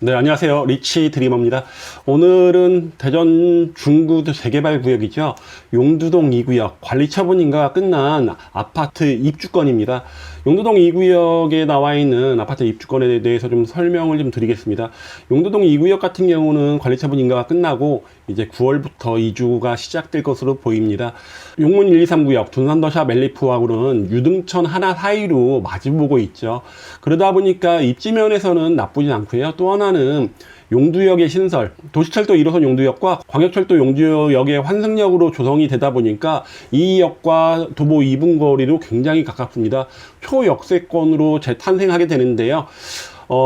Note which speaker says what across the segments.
Speaker 1: 네, 안녕하세요. 리치 드리머입니다. 오늘은 대전 중구 재개발 구역이죠. 용두동 2구역 관리 처분 인가가 끝난 아파트 입주권입니다. 용두동 2구역에 나와 있는 아파트 입주권에 대해서 좀 설명을 좀 드리겠습니다. 용두동 2구역 같은 경우는 관리 처분 인가가 끝나고 이제 9월부터 이주가 시작될 것으로 보입니다. 용문 1, 2, 3구역 둔산더샵 멜리프하고는 유등천 하나 사이로 마주보고 있죠. 그러다 보니까 입지면에서는 나쁘진 않고요. 또 하나는 용두역의 신설, 도시철도 1호선 용두역과 광역철도 용두역의 환승역으로 조성이 되다 보니까 이 역과 도보 2분 거리로 굉장히 가깝습니다. 초역세권으로 재탄생하게 되는데요.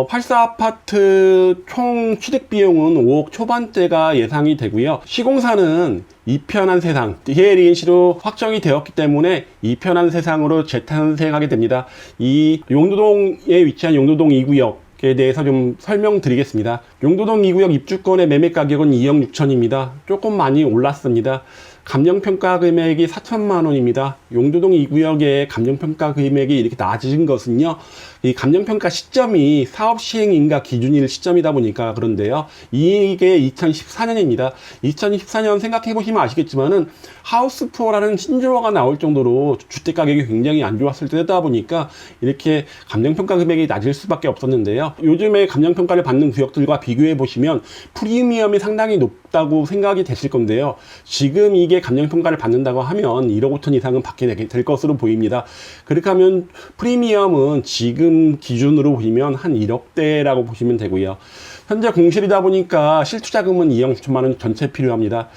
Speaker 1: 84 아파트 총 취득 비용은 5억 초반대가 예상이 되고요. 시공사는 이편한 세상, DLENC로 확정이 되었기 때문에 이편한 세상으로 재탄생하게 됩니다. 이 용두동에 위치한 용두동 2구역 에 대해서 좀 설명드리겠습니다. 용두동 2구역 입주권의 매매 가격은 2억 6천입니다. 조금 많이 올랐습니다. 감정평가 금액이 4천만 원입니다. 용두동 2구역의 감정평가 금액이 이렇게 낮은 것은요, 이 감정평가 시점이 사업 시행인가 기준일 시점이다 보니까 그런데요. 이게 2014년입니다. 2014년 생각해 보시면 아시겠지만은 하우스푸어라는 신조어가 나올 정도로 주택 가격이 굉장히 안 좋았을 때다 보니까 이렇게 감정평가 금액이 낮을 수밖에 없었는데요. 요즘에 감정평가를 받는 구역들과 비교해 보시면 프리미엄이 상당히 높다고 생각이 되실 건데요. 지금 이게 감정평가를 받는다고 하면 1억 5천 이상은 받게 될 것으로 보입니다. 그렇게 하면 프리미엄은 지금 기준으로 보시면 한 1억대라고 보시면 되고요. 현재 공실이다 보니까 실투자금은 2억 6천만 원 전체 필요합니다.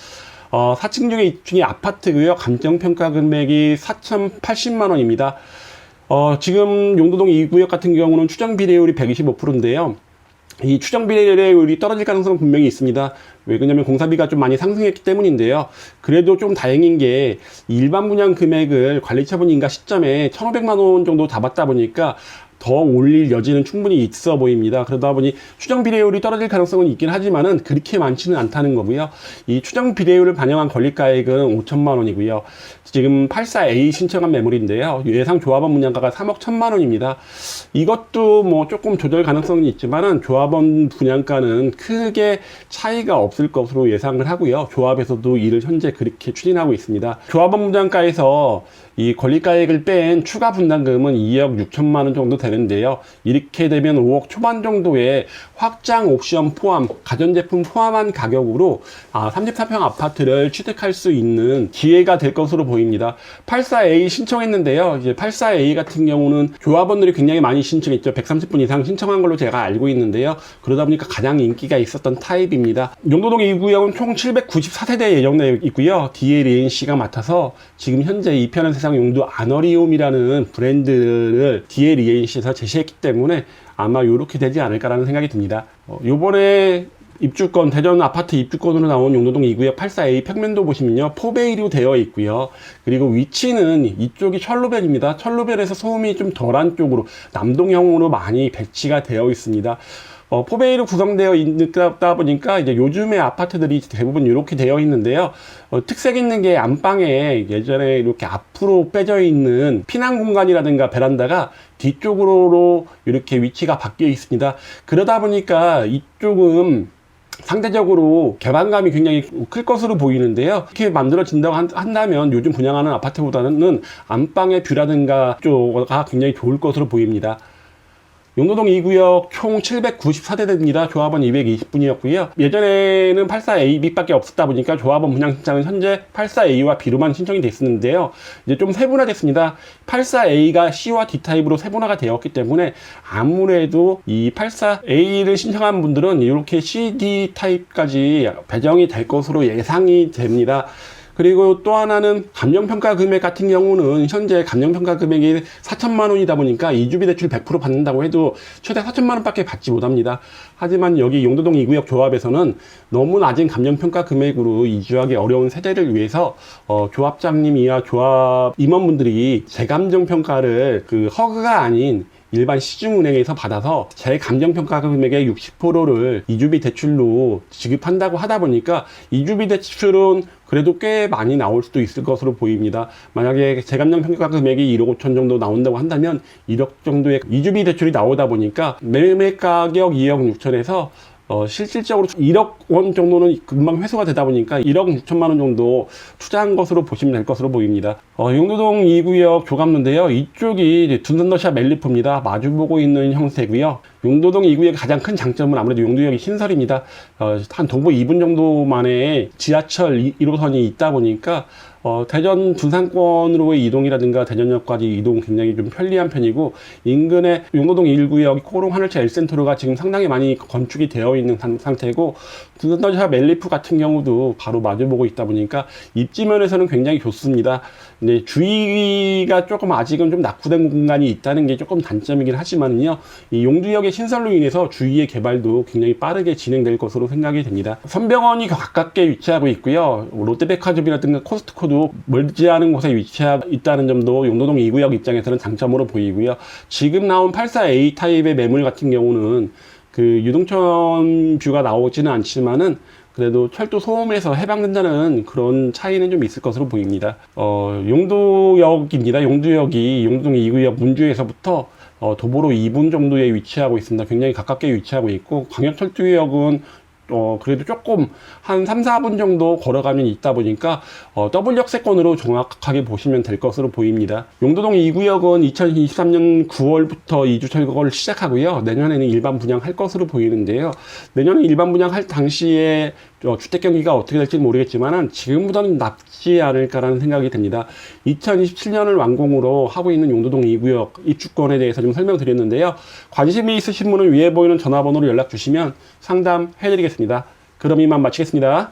Speaker 1: 4층 중에 2층이 아파트고요. 감정평가 금액이 4,080만 원입니다. 지금 용두동 2구역 같은 경우는 추정 비례율이 125%인데요. 이 추정 비례율이 떨어질 가능성은 분명히 있습니다. 왜냐면 공사비가 좀 많이 상승했기 때문인데요. 그래도 좀 다행인 게 일반 분양 금액을 관리처분 인가 시점에 1,500만 원 정도 잡았다 보니까 더 올릴 여지는 충분히 있어 보입니다. 그러다 보니 추정 비례율이 떨어질 가능성은 있긴 하지만은 그렇게 많지는 않다는 거고요. 이 추정 비례율을 반영한 권리가액은 5천만 원이고요. 지금 84A 신청한 매물인데요. 예상 조합원 분양가가 3억 1천만 원입니다. 이것도 뭐 조금 조절 가능성이 있지만은 조합원 분양가는 크게 차이가 없을 것으로 예상을 하고요. 조합에서도 이를 현재 그렇게 추진하고 있습니다. 조합원 분양가에서 이 권리가액을 뺀 추가 분담금은 2억 6천만 원 정도 되는데요. 이렇게 되면 5억 초반 정도의 확장 옵션 포함, 가전제품 포함한 가격으로 34평 아파트를 취득할 수 있는 기회가 될 것으로 보입니다. 84A 신청했는데요. 이제 84A 같은 경우는 조합원들이 굉장히 많이 신청했죠. 130분 이상 신청한 걸로 제가 알고 있는데요. 그러다 보니까 가장 인기가 있었던 타입입니다. 용두동 2구역은 총 794세대 예정되어 있고요. DLENC가 맡아서 지금 현재 이편한 세상 용두 아너리움이라는 브랜드를 DLENC에서 제시했기 때문에 아마 이렇게 되지 않을까라는 생각이 듭니다. 요번에 입주권, 대전 아파트 입주권으로 나온 용두동 2구역 84A 평면도 보시면요, 포베이로 되어 있고요. 그리고 위치는 이쪽이 철로변입니다. 철로변에서 소음이 좀 덜한 쪽으로 남동형으로 많이 배치가 되어 있습니다. 포베이로 구성되어 있다 보니까 이제 요즘의 아파트들이 대부분 이렇게 되어 있는데요. 특색 있는 게 안방에 예전에 이렇게 앞으로 빼져 있는 피난 공간이라든가 베란다가 뒤쪽으로 이렇게 위치가 바뀌어 있습니다. 그러다 보니까 이쪽은 상대적으로 개방감이 굉장히 클 것으로 보이는데요. 이렇게 만들어진다고 한다면 요즘 분양하는 아파트보다는 안방의 뷰라든가 쪽가 굉장히 좋을 것으로 보입니다. 용두동 2구역 총 794대입니다. 조합원 220분이었고요. 예전에는 84AB밖에 없었다 보니까 조합원 분양 신청은 현재 84A와 B로만 신청이 됐었는데요. 이제 좀 세분화됐습니다. 84A가 C와 D타입으로 세분화가 되었기 때문에 아무래도 이 84A를 신청한 분들은 이렇게 CD 타입까지 배정이 될 것으로 예상이 됩니다. 그리고 또 하나는 감정평가 금액 같은 경우는 현재 감정평가 금액이 4천만 원이다 보니까 이주비 대출 100% 받는다고 해도 최대 4천만 원밖에 받지 못합니다. 하지만 여기 용두동 2구역 조합에서는 너무 낮은 감정평가 금액으로 이주하기 어려운 세대를 위해서 조합장님이나 조합 임원분들이 재감정평가를 허그가 아닌 일반 시중은행에서 받아서 재감정평가 금액의 60%를 이주비 대출로 지급한다고 하다 보니까 이주비 대출은 그래도 꽤 많이 나올 수도 있을 것으로 보입니다. 만약에 재감정평가 금액이 1억 5천 정도 나온다고 한다면 1억 정도의 이주비 대출이 나오다 보니까 매매 가격 2억 6천에서 실질적으로 1억 원 정도는 금방 회수가 되다 보니까 1억 6천만 원 정도 투자한 것으로 보시면 될 것으로 보입니다. 용두동 2구역 조감로인데요. 이쪽이 둔산더샵 멜리프입니다. 마주보고 있는 형태고요. 용도동 2구역의 가장 큰 장점은 아무래도 용두역이 신설입니다. 한 도보 2분 정도 만에 지하철 1호선이 있다 보니까 대전 둔산권으로의 이동이라든가 대전역까지 이동 굉장히 좀 편리한 편이고, 인근의 용도동 1구역 코롱 하늘차 L센터로가 지금 상당히 많이 건축이 되어 있는 상태고, 둔산더샵 멜리프 같은 경우도 바로 마주보고 있다 보니까 입지면에서는 굉장히 좋습니다. 근데 주위가 조금 아직은 좀 낙후된 공간이 있다는 게 조금 단점이긴 하지만요, 이 용두역의 신설로 인해서 주위의 개발도 굉장히 빠르게 진행될 것으로 생각이 됩니다. 선병원이 가깝게 위치하고 있고요. 롯데백화점이라든가 코스트코도 멀지 않은 곳에 위치하고 있다는 점도 용도동 2구역 입장에서는 장점으로 보이고요. 지금 나온 84A 타입의 매물 같은 경우는 그 유동천 뷰가 나오지는 않지만은 그래도 철도 소음에서 해방된다는 그런 차이는 좀 있을 것으로 보입니다. 용두역입니다. 용두역이 용두동 2구역 문주에서부터 도보로 2분 정도에 위치하고 있습니다. 굉장히 가깝게 위치하고 있고, 광역철도역은 그래도 조금 한 3, 4분 정도 걸어가면 있다 보니까 더블 역세권으로 정확하게 보시면 될 것으로 보입니다. 용도동 2구역은 2023년 9월부터 이주 철거를 시작하고요. 내년에는 일반 분양할 것으로 보이는데요. 내년에 일반 분양할 당시에 주택 경기가 어떻게 될지 모르겠지만 지금보다는 낫지 않을까라는 생각이 듭니다. 2027년을 완공으로 하고 있는 용도동 2구역 입주권에 대해서 좀 설명드렸는데요. 관심이 있으신 분은 위에 보이는 전화번호로 연락 주시면 상담해 드리겠습니다. 그럼 이만 마치겠습니다.